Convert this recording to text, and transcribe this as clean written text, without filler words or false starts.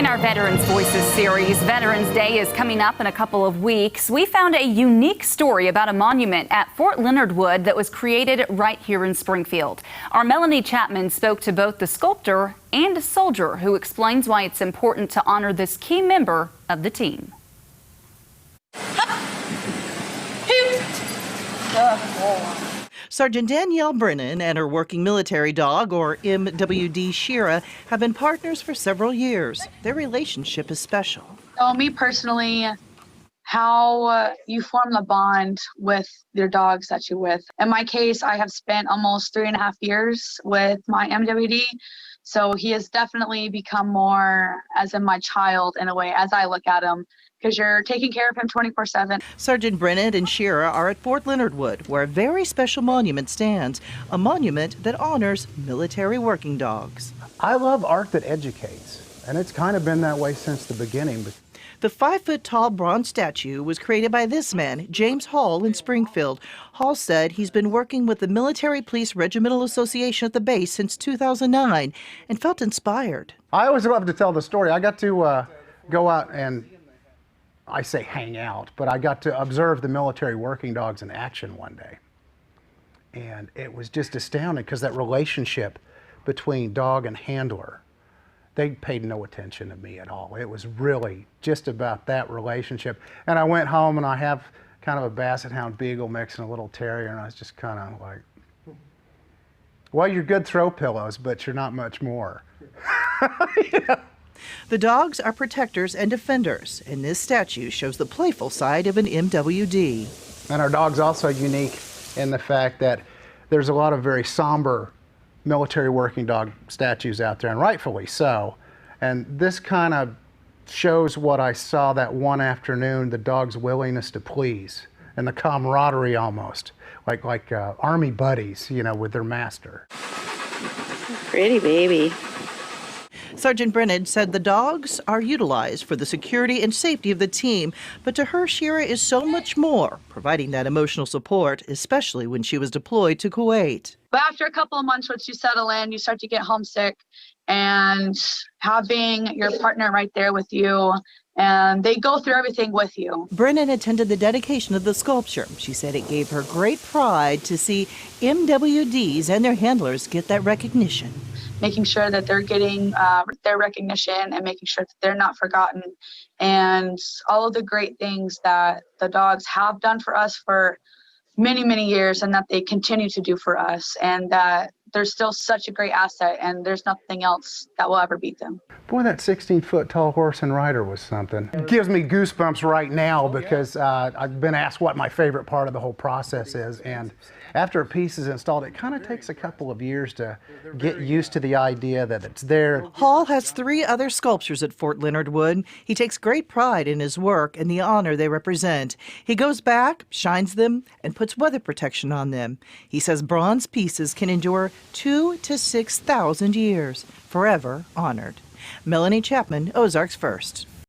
In our Veterans Voices series, Veterans Day is coming up in a couple of weeks. We found a unique story about a monument at Fort Leonard Wood that was created right here in Springfield. Our Melanie Chapman spoke to both the sculptor and a soldier who explains why it's important to honor this key member of the team. Sergeant Danielle Brennan and her working military dog, or MWD Shira, have been partners for several years. Their relationship is special. So me personally, how you form the bond with your dogs that you're with. In my case, I have spent almost 3.5 years with my MWD. So he has definitely become more as in my child in a way as I look at him, because you're taking care of him 24/7. Sergeant Brennan and Shira are at Fort Leonard Wood, where a very special monument stands, a monument that honors military working dogs. I love art that educates, and it's kind of been that way since the beginning. The 5-foot-tall bronze statue was created by this man, James Hall, in Springfield. Hall said he's been working with the Military Police Regimental Association at the base since 2009 and felt inspired. I always love to tell the story. I got to go out and, I say hang out, but I got to observe the military working dogs in action one day. And it was just astounding because that relationship between dog and handler, they paid no attention to me at all. It was really just about that relationship. And I went home and I have kind of a Basset Hound Beagle mix and a little terrier, and I was just kind of like, well, you're good throw pillows, but you're not much more. Yeah. The dogs are protectors and defenders, and this statue shows the playful side of an MWD. And our dog's also unique in the fact that there's a lot of very somber military working dog statues out there, and rightfully so. And this kind of shows what I saw that one afternoon, the dog's willingness to please and the camaraderie almost, like army buddies, you know, with their master. Pretty baby. Sergeant Brennan said the dogs are utilized for the security and safety of the team, but to her, Shira is so much more, providing that emotional support, especially when she was deployed to Kuwait. But after a couple of months, once you settle in, you start to get homesick, and having your partner right there with you, and they go through everything with you. Brennan attended the dedication of the sculpture. She said it gave her great pride to see MWDs and their handlers get that recognition. Making sure that they're getting their recognition and making sure that they're not forgotten, and all of the great things that the dogs have done for us for many, many years, and that they continue to do for us, and that they're still such a great asset, and there's nothing else that will ever beat them. Boy, that 16-foot tall horse and rider was something. It gives me goosebumps right now because I've been asked what my favorite part of the whole process is, and after a piece is installed, it kind of takes a couple of years to get used to the idea that it's there. Hall has 3 other sculptures at Fort Leonard Wood. He takes great pride in his work and the honor they represent. He goes back, shines them, and puts weather protection on them. He says bronze pieces can endure 2,000 to 6,000 years, forever honored. Melanie Chapman, Ozarks First.